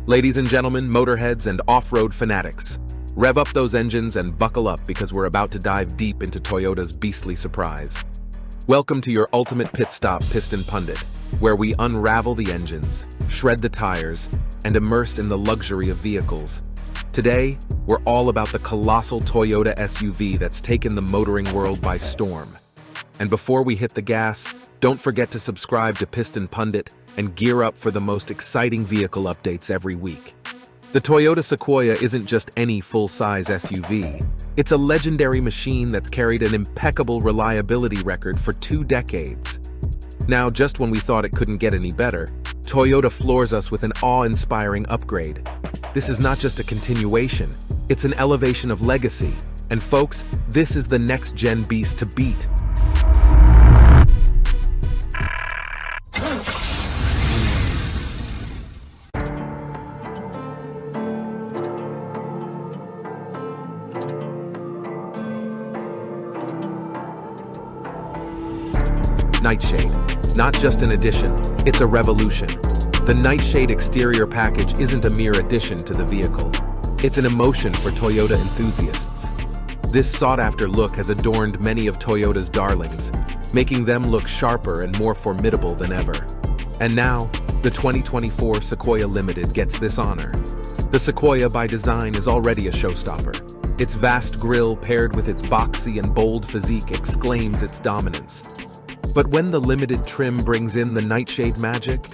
Ladies and gentlemen, motorheads and off-road fanatics, rev up those engines and buckle up because we're about to dive deep into Toyota's beastly surprise. Welcome to your ultimate pit stop, Piston Pundit, where we unravel the engines, shred the tires, and immerse in the luxury of vehicles. Today, we're all about the colossal Toyota SUV that's taken the motoring world by storm. And before we hit the gas, don't forget to subscribe to Piston Pundit and gear up for the most exciting vehicle updates every week. The Toyota Sequoia isn't just any full-size SUV. It's a legendary machine that's carried an impeccable reliability record for 2 decades. Now, just when we thought it couldn't get any better, Toyota floors us with an awe-inspiring upgrade. This is not just a continuation, it's an elevation of legacy. And folks, this is the next-gen beast to beat. Nightshade. Not just an addition, it's a revolution. The Nightshade exterior package isn't a mere addition to the vehicle. It's an emotion for Toyota enthusiasts. This sought-after look has adorned many of Toyota's darlings, making them look sharper and more formidable than ever. And now, the 2024 Sequoia Limited gets this honor. The Sequoia by design is already a showstopper. Its vast grille paired with its boxy and bold physique exclaims its dominance. But when the limited trim brings in the Nightshade magic,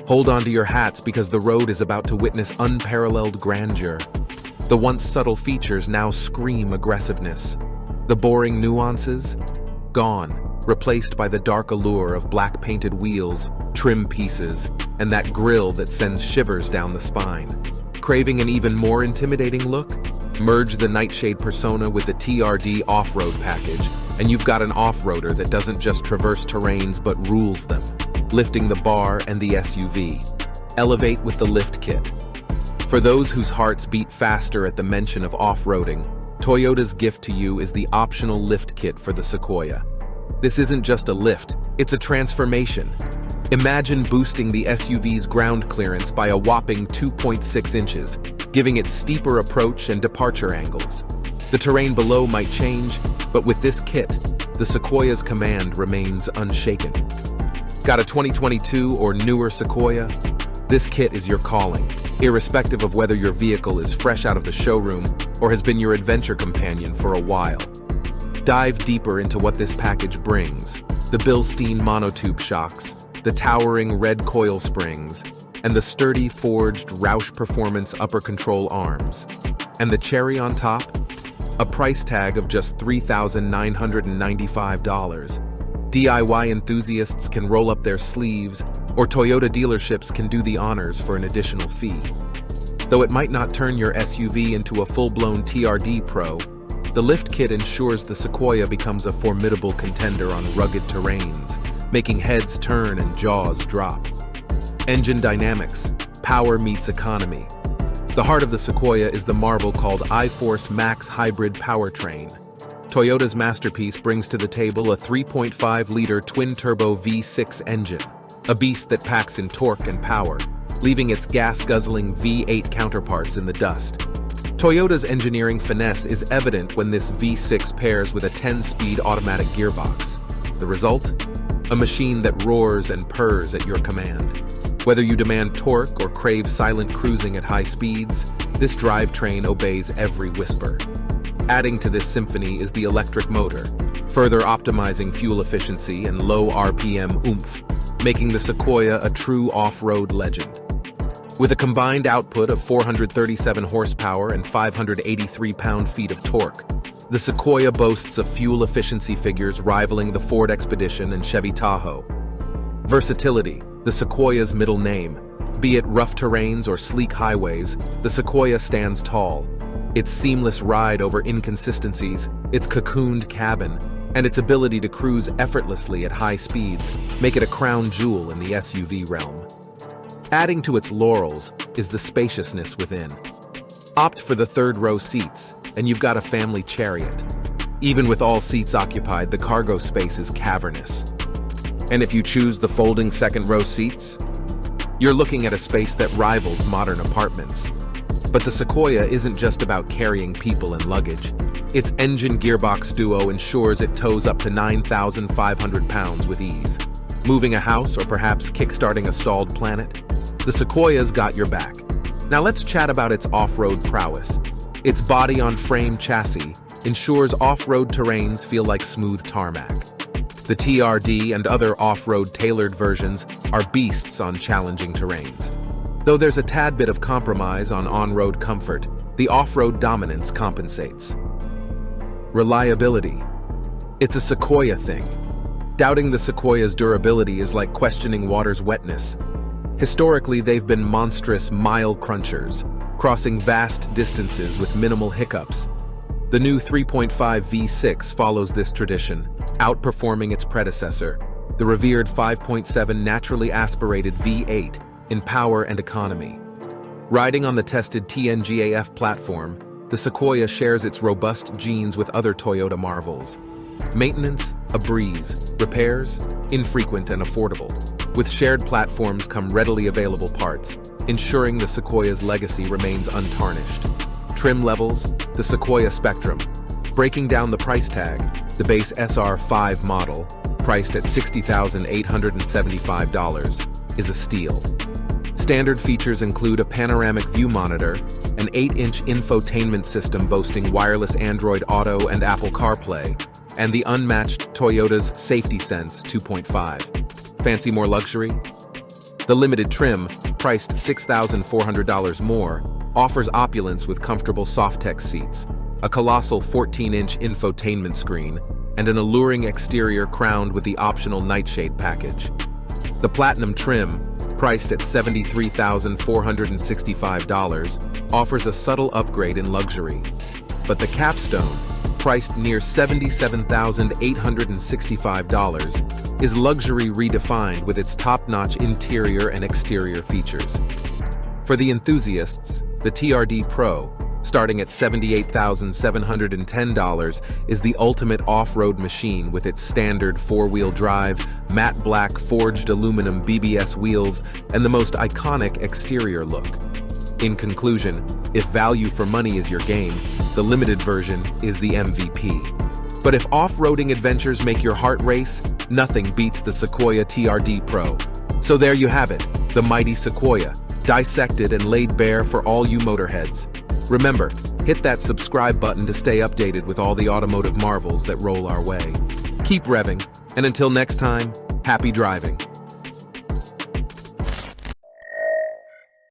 hold on to your hats because the road is about to witness unparalleled grandeur. The once subtle features now scream aggressiveness. The boring nuances? Gone, replaced by the dark allure of black painted wheels, trim pieces, and that grille that sends shivers down the spine. Craving an even more intimidating look? Merge the Nightshade persona with the TRD off-road package, and you've got an off-roader that doesn't just traverse terrains but rules them, lifting the bar and the SUV. Elevate with the lift kit. For those whose hearts beat faster at the mention of off-roading, Toyota's gift to you is the optional lift kit for the Sequoia. This isn't just a lift, it's a transformation. Imagine boosting the SUV's ground clearance by a whopping 2.6 inches, giving it steeper approach and departure angles. The terrain below might change, but with this kit, the Sequoia's command remains unshaken. Got a 2022 or newer Sequoia? This kit is your calling, irrespective of whether your vehicle is fresh out of the showroom or has been your adventure companion for a while. Dive deeper into what this package brings: the Bilstein monotube shocks, the towering red coil springs, and the sturdy forged Roush Performance upper control arms. And the cherry on top? A price tag of just $3,995. DIY enthusiasts can roll up their sleeves, or Toyota dealerships can do the honors for an additional fee. Though it might not turn your SUV into a full-blown TRD Pro, the lift kit ensures the Sequoia becomes a formidable contender on rugged terrains, making heads turn and jaws drop. Engine dynamics, power meets economy. The heart of the Sequoia is the marvel called iForce Max Hybrid Powertrain. Toyota's masterpiece brings to the table a 3.5-liter twin-turbo V6 engine, a beast that packs in torque and power, leaving its gas-guzzling V8 counterparts in the dust. Toyota's engineering finesse is evident when this V6 pairs with a 10-speed automatic gearbox. The result? A machine that roars and purrs at your command. Whether you demand torque or crave silent cruising at high speeds, this drivetrain obeys every whisper. Adding to this symphony is the electric motor, further optimizing fuel efficiency and low RPM oomph, making the Sequoia a true off-road legend. With a combined output of 437 horsepower and 583 pound-feet of torque, the Sequoia boasts of fuel efficiency figures rivaling the Ford Expedition and Chevy Tahoe. Versatility, the Sequoia's middle name. Be it rough terrains or sleek highways, the Sequoia stands tall. Its seamless ride over inconsistencies, its cocooned cabin, and its ability to cruise effortlessly at high speeds make it a crown jewel in the SUV realm. Adding to its laurels is the spaciousness within. Opt for the third-row seats, and you've got a family chariot. Even with all seats occupied, the cargo space is cavernous. And if you choose the folding second-row seats, You're looking at a space that rivals modern apartments. But the Sequoia isn't just about carrying people and luggage. Its engine gearbox duo ensures it tows up to 9,500 pounds with ease. Moving a house or perhaps kickstarting a stalled planet? The Sequoia's got your back. Now let's chat about its off-road prowess. Its body-on-frame chassis ensures off-road terrains feel like smooth tarmac. The TRD and other off-road tailored versions are beasts on challenging terrains. Though there's a tad bit of compromise on on-road comfort, the off-road dominance compensates. Reliability. It's a Sequoia thing. Doubting the Sequoia's durability is like questioning water's wetness. Historically, they've been monstrous mile crunchers, crossing vast distances with minimal hiccups. The new 3.5 V6 follows this tradition, outperforming its predecessor, the revered 5.7 naturally aspirated V8, in power and economy. Riding on the tested TNGAF platform, the Sequoia shares its robust genes with other Toyota marvels. Maintenance, a breeze. Repairs, infrequent and affordable. With shared platforms come readily available parts, ensuring the Sequoia's legacy remains untarnished. Trim levels, the Sequoia Spectrum. Breaking down the price tag, the base SR5 model, priced at $60,875, is a steal. Standard features include a panoramic view monitor, an 8-inch infotainment system boasting wireless Android Auto and Apple CarPlay, and the unmatched Toyota's Safety Sense 2.5. Fancy more luxury? The limited trim, priced $6,400 more, offers opulence with comfortable Softex seats, a colossal 14-inch infotainment screen, and an alluring exterior crowned with the optional Nightshade package. The Platinum trim, priced at $73,465, offers a subtle upgrade in luxury. But the Capstone, priced near $77,865, is luxury redefined with its top-notch interior and exterior features. For the enthusiasts, the TRD Pro, starting at $78,710, is the ultimate off-road machine with its standard four-wheel drive, matte black forged aluminum BBS wheels, and the most iconic exterior look. In conclusion, if value for money is your game, the limited version is the MVP. But if off-roading adventures make your heart race, nothing beats the Sequoia TRD Pro. So there you have it, the mighty Sequoia, dissected and laid bare for all you motorheads. Remember, hit that subscribe button to stay updated with all the automotive marvels that roll our way. Keep revving, and until next time, happy driving.